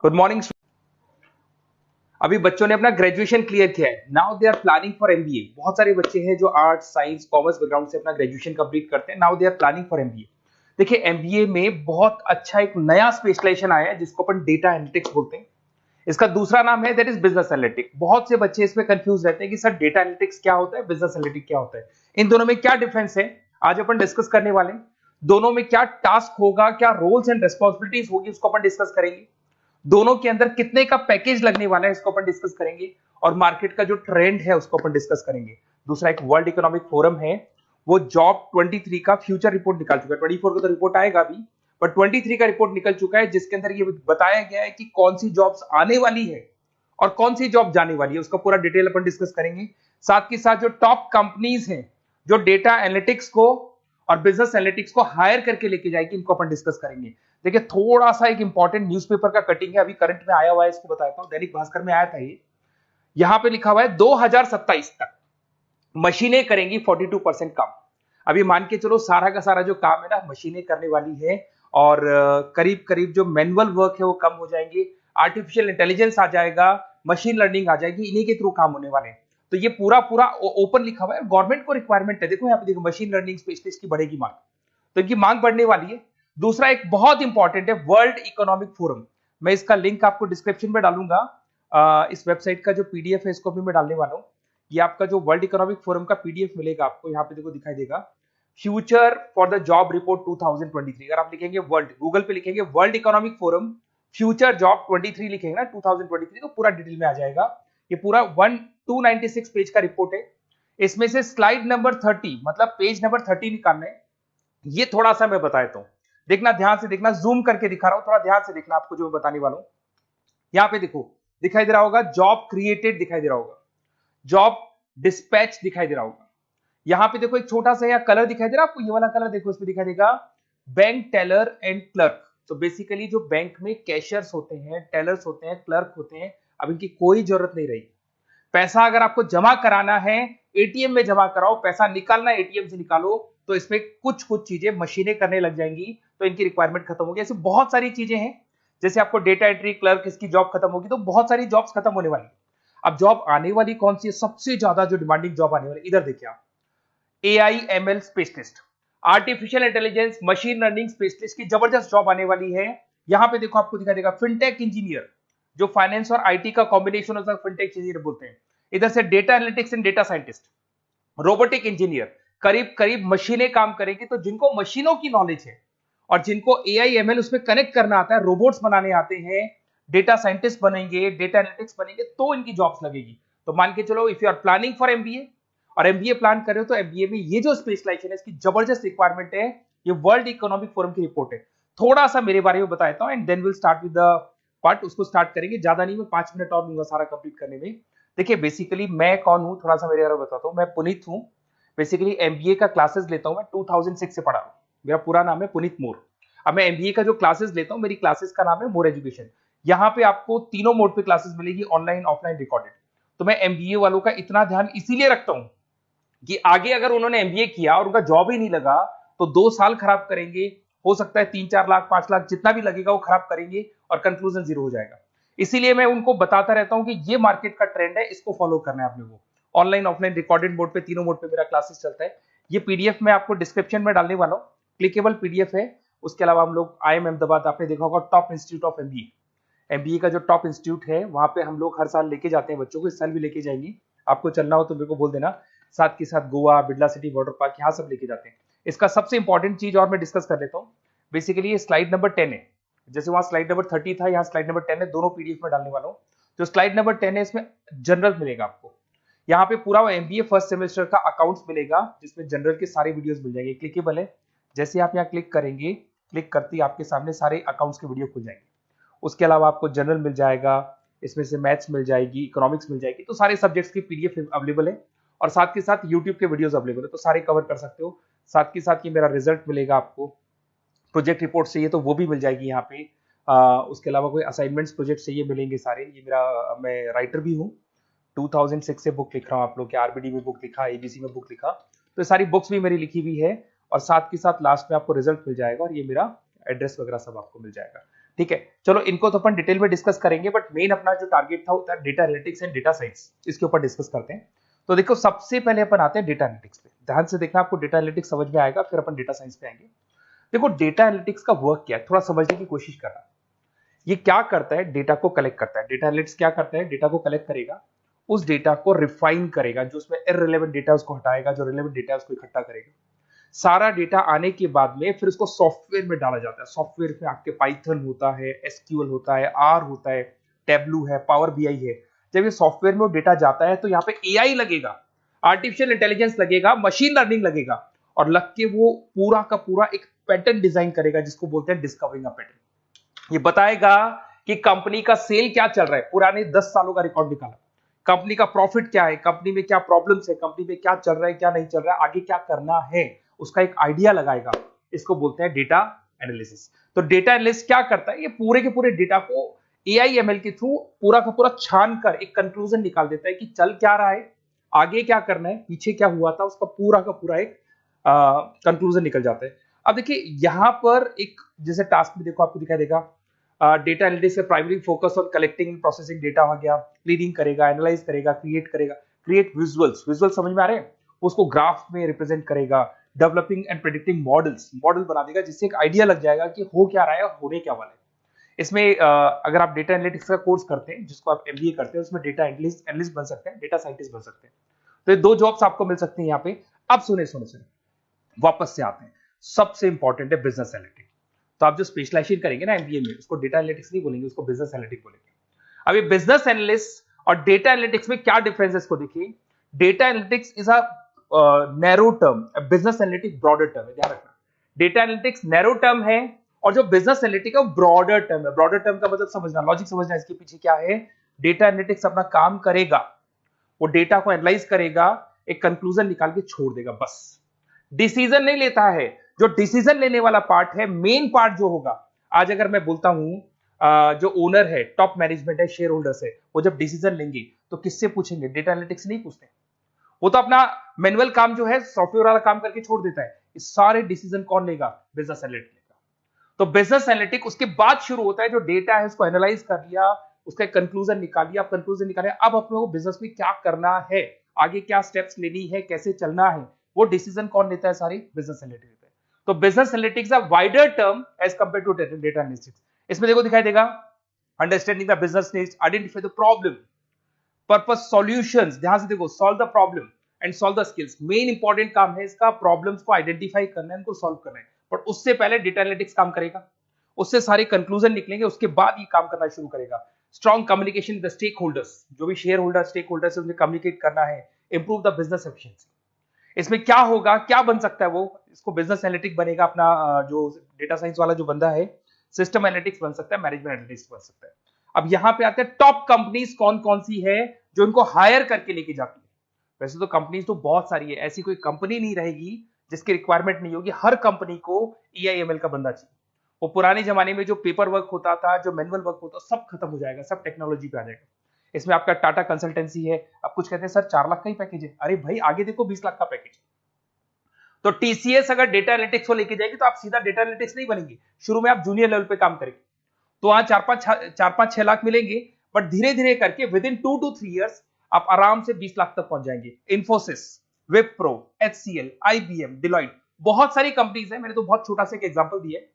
Good morning. अभी बच्चों ने अपना ग्रेजुएशन क्लियर किया है, now they are planning for MBA. बहुत सारे बच्चे हैं जो आर्ट्स, साइंस, कॉमर्स बैकग्राउंड से अपना ग्रेजुएशन कंप्लीट करते हैं, now they are planning for MBA. देखिए एमबीए में बहुत अच्छा एक नया स्पेशलाइजेशन आया है जिसको अपन डेटा एनालिटिक्स बोलते हैं। इसका दूसरा नाम है दैट इज बिजनेस एनालिटिक्स। बहुत से बच्चे इसमें कंफ्यूज रहते हैं कि सर डेटा एनालिटिक्स क्या होता है, बिजनेस एनालिटिक्स क्या होता है, इन दोनों में क्या डिफरेंस है, आज अपन डिस्कस करने वाले हैं। दोनों में क्या टास्क होगा, क्या रोल्स एंड रिस्पॉन्सिबिलिटीज होगी, उसको अपन डिस्कस करेंगे। दोनों के अंदर कितने का पैकेज लगने वाला है इसको अपन डिस्कस करेंगे, और मार्केट का जो ट्रेंड है उसको अपन डिस्कस करेंगे। दूसरा एक वर्ल्ड इकोनॉमिक फोरम है, वो जॉब 23 का फ्यूचर रिपोर्ट निकाल चुका है। 24 का तो रिपोर्ट आएगा अभी, पर 23 का रिपोर्ट निकल चुका है जिसके अंदर ये बताया गया है कि कौन सी जॉब्स आने वाली है और कौन सी जॉब जाने वाली है, उसका पूरा डिटेल अपन डिस्कस करेंगे। साथ के साथ जो टॉप कंपनीज हैं जो डेटा एनालिटिक्स को और बिजनेस एनालिटिक्स को हायर करके लेके जाएगी, इनको अपन डिस्कस करेंगे। देखिए थोड़ा सा एक इंपॉर्टेंट न्यूज़पेपर का कटिंग है, अभी करंट में आया हुआ है, इसको बताता हूं। दैनिक भास्कर में आया था ये, यहां पे लिखा हुआ है 2027 तक मशीनें करेंगी 42% काम। अभी मान के चलो सारा का सारा जो काम है ना मशीनें करने वाली है, और करीब करीब जो मैनुअल वर्क है वो कम हो जाएंगे, आर्टिफिशियल इंटेलिजेंस आ जाएगा, मशीन लर्निंग आ जाएगी, इन्हीं के थ्रू काम होने वाले हैं। तो ये पूरा पूरा ओपन लिखा हुआ है, गवर्नमेंट को रिक्वायरमेंट है। देखो यहाँ पे देखो, मशीन लर्निंग स्पेशलिस्ट की बढ़ेगी मांग, तो इनकी मांग बढ़ने वाली है। दूसरा एक बहुत इंपॉर्टेंट है वर्ल्ड इकोनॉमिक फोरम, मैं इसका लिंक आपको डिस्क्रिप्शन में डालूंगा। इस वेबसाइट का जो पीडीएफ है इसको भी मैं डालने वाला हूँ। ये आपका जो वर्ल्ड इकोनॉमिक फोरम का पीडीएफ मिलेगा आपको, यहाँ पे देखो दिखाई देगा, future for the job report 2023। अगर आप लिखेंगे वर्ल्ड, गूगल पे लिखेंगे world economic forum future job 23 लिखेंगे ना 2023, तो पूरा डिटेल में आ जाएगा। ये पूरा 296 पेज का रिपोर्ट है। इसमें से स्लाइड नंबर 30 मतलब पेज नंबर 30 निकालना है। ये थोड़ा सा मैं बता देता हूं, देखना ध्यान से देखना, जूम करके दिखा रहा हूं, थोड़ा ध्यान से देखना आपको जो मैं बताने वाला हूं। यहां पे देखो दिखाई दे रहा होगा जॉब क्रिएटेड, दिखाई दे रहा होगा जॉब डिस्पैच, दिखाई दे रहा होगा। यहां पे देखो एक छोटा सा यहाँ कलर दिखाई दे रहा है आपको, ये वाला कलर देखो, इसमें दिखाई देगा बैंक टेलर एंड क्लर्क। तो बेसिकली जो बैंक में कैशियर्स होते हैं, टेलर्स होते हैं, क्लर्क होते हैं, अब इनकी कोई जरूरत नहीं रही। पैसा अगर आपको जमा कराना है एटीएम में जमा कराओ, पैसा निकालना है एटीएम से निकालो, तो इसमें कुछ कुछ चीजें मशीनें करने लग जाएंगी, तो इनकी रिक्वायरमेंट खत्म होगी। ऐसे बहुत सारी चीजें हैं, जैसे आपको डेटा एंट्री क्लर्क, इसकी जॉब खत्म होगी, तो बहुत सारी जॉब्स खत्म होने वाली। अब जॉब आने वाली कौन सी है, सबसे ज्यादा जो डिमांडिंग जॉब आने वाली, इधर देखिए आप, AI ML specialist, artificial intelligence machine learning specialist की जबरदस्त जॉब आने वाली है। यहां पे देखो आपको दिखाई देगा फिनटेक इंजीनियर, जो फाइनेंस और आईटी का कॉम्बिनेशन होता है, फिनटेक इंजीनियर बोलते हैं। इधर से data analytics and data scientist, robotic engineer, करीब करीब मशीनें काम करेंगी। तो जिनको मशीनों की नॉलेज है और जिनको एआई एमएल उसमें कनेक्ट करना आता है, रोबोट्स बनाने आते हैं, डेटा साइंटिस्ट बनेंगे, डेटा एनालिटिक्स बनेंगे, तो इनकी जॉब्स लगेगी। तो मान के चलो if you are planning for MBA और एमबीए प्लान कर रहे हो, तो एमबीए में ये जो स्पेशलाइजेशन है इसकी जबरदस्त रिक्वायरमेंट है। ये वर्ल्ड इकोनॉमिक फोरम की रिपोर्ट है। थोड़ा सा मेरे बारे में बताता हूं and then will start with the part. उसको स्टार्ट करेंगे, ज्यादा नहीं, मैं 5 मिनट और लूंगा सारा कंप्लीट करने में। देखिए बेसिकली मैं कौन हूं, थोड़ा सा मेरे बारे में बताता हूं। मैं पुनीत हूं, बेसिकली एमबीए का क्लासेस लेता हूं, मैं 2006 से पढ़ा हूं। मेरा पूरा नाम है पुनीत मोर। अब मैं एमबीए का जो क्लासेस लेता हूं, मेरी क्लासेस का नाम है मोर एजुकेशन। यहाँ पे आपको तीनों मोड पे क्लासेस मिलेगी, ऑनलाइन, ऑफलाइन, रिकॉर्डेड। तो मैं एमबीए वालों का इतना ध्यान इसीलिए रखता हूं कि आगे अगर उन्होंने एमबीए किया और उनका जॉब ही नहीं लगा, तो 2 साल खराब करेंगे, हो सकता है 3-4 लाख 5 लाख जितना भी लगेगा वो खराब करेंगे और कंक्लूजन जीरो हो जाएगा। इसीलिए मैं उनको बताता रहता हूं कि ये मार्केट का ट्रेंड है, इसको फॉलो करना है आपने। वो ऑनलाइन, ऑफलाइन, रिकॉर्डेड मोड पे, तीनों मोड पे मेरा क्लासेस चलता है। ये पीडीएफ मैं आपको डिस्क्रिप्शन में डालने वाला हूँ, क्लिकेबल पीडीएफ है। उसके अलावा हम लोग आईएम अहमदाबाद, आपने देखा होगा top institute of MBA, MBA का जो टॉप इंस्टीट्यूट है, वहां पे हम लोग हर साल लेके जाते हैं बच्चों को, इस साल भी लेके जाएंगे। आपको चलना हो तो मेरे को बोल देना। साथ के साथ Goa, Birla city water park, यहाँ सब लेके जाते हैं। इसका सबसे इंपॉर्टेंट चीज और मैं डिस्कस कर लेता हूँ। बेसिकली ये स्लाइड नंबर 10 है, जैसे वहां स्लाइड नंबर 30 था, यहाँ स्लाइड नंबर 10 है, दोनों पीडीएफ में डालने वाला हूँ। जो स्लाइड नंबर 10 है इसमें जनरल मिलेगा आपको। यहाँ पे पूरा एमबीए फर्स्ट सेमेस्टर का अकाउंट्स मिलेगा, जिसमें जनरल के सारे वीडियोस मिल जाएंगे, क्लिकेबल है। जैसे आप यहाँ क्लिक करेंगे, क्लिक करते ही आपके सामने सारे अकाउंट्स के वीडियो खुल जाएंगे। उसके अलावा आपको जनरल मिल जाएगा, इसमें से मैथ्स मिल जाएगी, इकोनॉमिक्स मिल जाएगी, तो सारे सब्जेक्ट्स की पीडीएफ अवेलेबल है। और साथ के साथ यूट्यूब के वीडियोस अवेलेबल है, तो सारे कवर कर सकते हो। साथ के साथ ये मेरा रिजल्ट मिलेगा आपको, प्रोजेक्ट रिपोर्ट चाहिए तो वो भी मिल जाएगी यहाँ पे। उसके अलावा कोई असाइनमेंट्स, प्रोजेक्ट चाहिए, मिलेंगे सारे। ये मेरा, मैं राइटर भी हूँ, 2006 से बुक लिख रहा हूँ। आप लोग के आरबीडी में बुक लिखा, एबीसी में बुक लिखा, तो सारी बुक्स भी मेरी लिखी हुई है। और साथ के साथ लास्ट में आपको रिजल्ट मिल जाएगा, और ये मेरा एड्रेस वगैरह सब आपको मिल जाएगा। ठीक है, चलो इनको तो अपन डिटेल में डिस्कस करेंगे, बट मेन अपना जो टारगेट था वो था data analytics and data science, इसके ऊपर डिस्कस करते हैं। तो देखो सबसे पहले अपन आते हैं डेटा एनालिटिक्स पे, ध्यान से देखना, आपको डेटा एनालिटिक्स समझ में आएगा, फिर अपन डेटा साइंस पे आएंगे। देखो डेटा एनालिटिक्स का वर्क क्या है, थोड़ा समझने की कोशिश करना। ये क्या करता है, डेटा को कलेक्ट करता है। डेटा एनालिटिक्स क्या करता है, डेटा को कलेक्ट करेगा, उस डेटा को रिफाइन करेगा, जो उसमें इररिलेवेंट डेटा उसको हटाएगा, जो रिलेवेंट डेटा उसको इकट्ठा करेगा। सारा डेटा आने के बाद में फिर उसको सॉफ्टवेयर में डाला जाता है। सॉफ्टवेयर में आपके पाइथन होता है, एसक्यूएल होता है, आर होता है, टेबलू है, पावर बीआई है। जब ये सॉफ्टवेयर में डेटा जाता है तो यहाँ पे एआई लगेगा, आर्टिफिशियल इंटेलिजेंस लगेगा, मशीन लर्निंग लगेगा, और लग के वो पूरा का पूरा एक पैटर्न डिजाइन करेगा, जिसको बोलते हैं डिस्कवरिंग अ पैटर्न। ये बताएगा कि कंपनी का सेल क्या चल रहा है, पुराने 10 सालों का रिकॉर्ड निकाला, कंपनी का प्रॉफिट क्या है, कंपनी में क्या प्रॉब्लम्स है, कंपनी में क्या चल रहा है, क्या नहीं चल रहा है, आगे क्या करना है, उसका एक आइडिया लगाएगा। इसको बोलते हैं डेटा एनालिसिस। तो डेटा एनालिस्ट क्या करता है, ये पूरे के पूरे डेटा को एआई एमएल के थ्रू पूरा का पूरा छान कर एक कंक्लूजन निकाल देता है कि चल क्या रहा है, आगे क्या करना है, पीछे क्या हुआ था, उसका पूरा का पूरा एक कंक्लूजन निकल जाता है। अब देखिए यहां पर एक जैसे टास्क में देखो आपको दिखाई देगा, डेटा एनालिटिक्स का primary focus on collecting processing data हो गया, क्लीनिंग करेगा, एनालाइज करेगा, क्रिएट करेगा, क्रिएट विजुअल्स, विजुअल समझ में आ रहे हैं, उसको ग्राफ में रिप्रेजेंट करेगा, developing and predicting models, model बना देगा जिससे एक आइडिया लग जाएगा कि हो क्या रहा है और होने क्या वाला है। इसमें अगर आप डेटा एनालिटिक्स का कोर्स करते हैं, जिसको आप एमबीए करते हैं, उसमें डेटा एनालिस्ट बन सकते हैं, डेटा साइंटिस्ट बन सकते हैं। तो ये 2 जॉब्स आपको मिल सकती हैं यहाँ पे। अब सुने सुने सुने वापस से आते हैं, सबसे इंपॉर्टेंट है बिजनेस एनालिटिक्स। तो आप जो स्पेशलाइजेशन करेंगे ना एमबीए में, उसको डेटा एनालिटिक्स नहीं बोलेंगे, उसको बिजनेस एनालिटिक्स बोलेंगे। अब ये बिजनेस एनालिस्ट और डेटा एनालिटिक्स में क्या डिफरेंस है इसको देखिए। Data analytics is a narrow term, business analytics broader term है, ध्यान रखना। डेटा एनालिटिक्स नैरो टर्म है और जो बिजनेस एनालिटिक्स है वो ब्रॉडर टर्म है। ब्रॉडर टर्म का मतलब समझना, लॉजिक समझना, इसके पीछे क्या है। डेटा एनालिटिक्स अपना काम करेगा, वो डेटा को एनालाइज करेगा, एक कंक्लूजन निकाल के छोड़ देगा, बस। डिसीजन नहीं लेता है। जो डिसीजन लेने वाला पार्ट है, मेन पार्ट जो होगा, आज अगर मैं बोलता हूं जो ओनर है, टॉप मैनेजमेंट है, शेयर होल्डर्स है, वो जब डिसीजन लेंगे तो किससे पूछेंगे, डेटा एनालिटिक्स नहीं पूछते। वो तो अपना मैनुअल काम जो है, सॉफ्टवेयर वाला काम करके छोड़ देता है। इस सारे डिसीजन कौन लेगा, बिजनेस एनालिटिक्स लेगा। तो बिजनेस एनालिटिक्स उसके बाद शुरू होता है, जो डेटा है उसको एनालाइज कर लिया, उसका कंक्लूजन निकाल लिया, कंक्लूजन निकाले, अब अपने को बिजनेस में क्या करना है, आगे क्या स्टेप्स लेनी है, कैसे चलना है, वो डिसीजन कौन लेता है, सारी बिजनेस एनालिटिक्स लेता है। तो business analytics a wider term as compare to data analytics. इसमें देखो दिखाई देगा, understanding the business needs, identify the problem, purpose, solutions, ध्यान से देखो, solve the problem and solve the skills. Main important काम है इसका, प्रॉब्लम्स को आइडेंटिफाई करना है, उनको सॉल्व करना है, पर उससे पहले डेटा एनालिटिक्स काम करेगा, उससे सारे कंक्लूजन निकलेंगे, उसके बाद ये काम करना शुरू करेगा। Strong communication with the stakeholders, जो भी शेयर होल्डर स्टेक होल्डर से उन्हें कम्युनिकेट करना है, इंप्रूव द बिजनेस एफिशिएंसी। इसमें क्या होगा, क्या बन सकता है वो, इसको बिजनेस एनालिटिक बनेगा अपना, जो डेटा साइंस वाला जो बंदा है, सिस्टम एनालिटिक्स बन सकता है, मैनेजमेंट एनालिटिक्स बन सकता है। अब यहां पे आते हैं टॉप कंपनीज कौन कौन सी है जो इनको हायर करके लेके जाती है। वैसे तो कंपनीज तो बहुत सारी है, ऐसी कोई कंपनी नहीं रहेगी जिसकी रिक्वायरमेंट नहीं होगी, हर कंपनी को ईआईएमएल का बंदा चाहिए। वो पुराने जमाने में जो पेपर वर्क होता था, जो मैनुअल वर्क होता, सब खत्म हो जाएगा, सब टेक्नोलॉजी पे आ जाएगा। इसमें आपका टाटा कंसल्टेंसी है, अब कुछ कहते हैं सर 4 लाख का ही पैकेज है, अरे भाई आगे देखो 20 लाख का पैकेज। तो टीसीएस अगर डेटा एनालिटिक्स को लेके जाएगी तो आप सीधा डेटा एनालिटिक्स नहीं बनेंगे, शुरू में आप जूनियर लेवल पे काम करेंगे, तो वहां 4-5-6 लाख मिलेंगे, बट धीरे धीरे करके विद इन 2 to 3 years आप आराम से 20 लाख तक पहुंच जाएंगे। Infosys, Wipro, HCL, IBM, Deloitte, बहुत सारी कंपनीज है, मैंने तो बहुत छोटा सा एक एग्जांपल दिया है।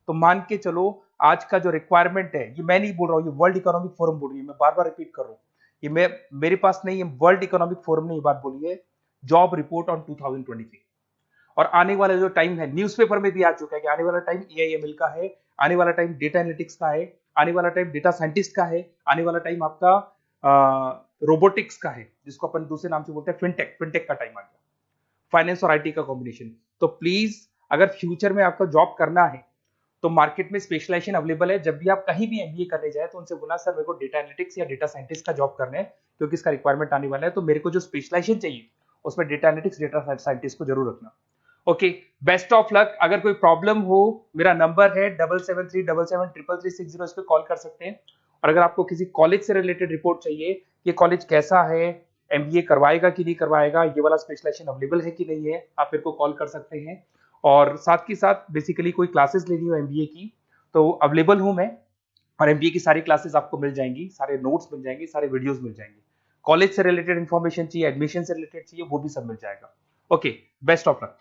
तो मान के चलो आज का जो रिक्वायरमेंट है, ये मैं नहीं बोल रहा हूं, ये वर्ल्ड इकोनॉमिक फोरम बोल रही है, मैं बार बार रिपीट कर रहा हूं, ये मैं मेरे पास नहीं, ये वर्ल्ड इकोनॉमिक फोरम ने ये बात बोली है, जॉब रिपोर्ट ऑन 2023। और आने वाला जो टाइम है, न्यूज़पेपर में भी आ चुका है कि आने वाला टाइम एआईएमएल का है, आने वाला टाइम डेटा एनालिटिक्स का है, आने वाला टाइम डेटा साइंटिस्ट का है, आने वाला टाइम आपका रोबोटिक्स का है, जिसको अपन दूसरे नाम से बोलते हैं फिनटेक, फिनटेक का टाइम आ गया, फाइनेंस और आईटी का कॉम्बिनेशन। तो प्लीज अगर फ्यूचर में आपको जॉब करना है तो मार्केट में स्पेशलाइजेशन अवेलेबल है, जब भी आप कहीं भी एमबीए करने जाए तो उनसे बोलना सर मेरे को डेटा एनालिटिक्स या डेटा साइंटिस्ट का जॉब करना है, क्योंकि इसका रिक्वायरमेंट आने वाला है, तो मेरे को जो स्पेशलाइजेशन चाहिए उसमें डेटा एनालिटिक्स, डेटा साइंटिस्ट को जरूर रखना। Okay, best of luck. अगर कोई प्रॉब्लम हो, मेरा नंबर है 7737733360, इस पे कॉल कर सकते हैं। और अगर आपको किसी कॉलेज से रिलेटेड रिपोर्ट चाहिए, ये कॉलेज कैसा है, एमबीए करवाएगा कि नहीं करवाएगा, ये वाला स्पेशलाइजेशन अवेलेबल है कि नहीं है, आप मेरे को कॉल कर सकते हैं। और साथ ही साथ बेसिकली कोई क्लासेस लेनी हो एमबीए की तो अवेलेबल हूं मैं, और एमबीए की सारी क्लासेस आपको मिल जाएंगी, सारे नोट्स मिल जाएंगे, सारे वीडियोस मिल जाएंगे। कॉलेज से रिलेटेड इन्फॉर्मेशन चाहिए, एडमिशन से रिलेटेड चाहिए, वो भी सब मिल जाएगा। Okay, best of luck.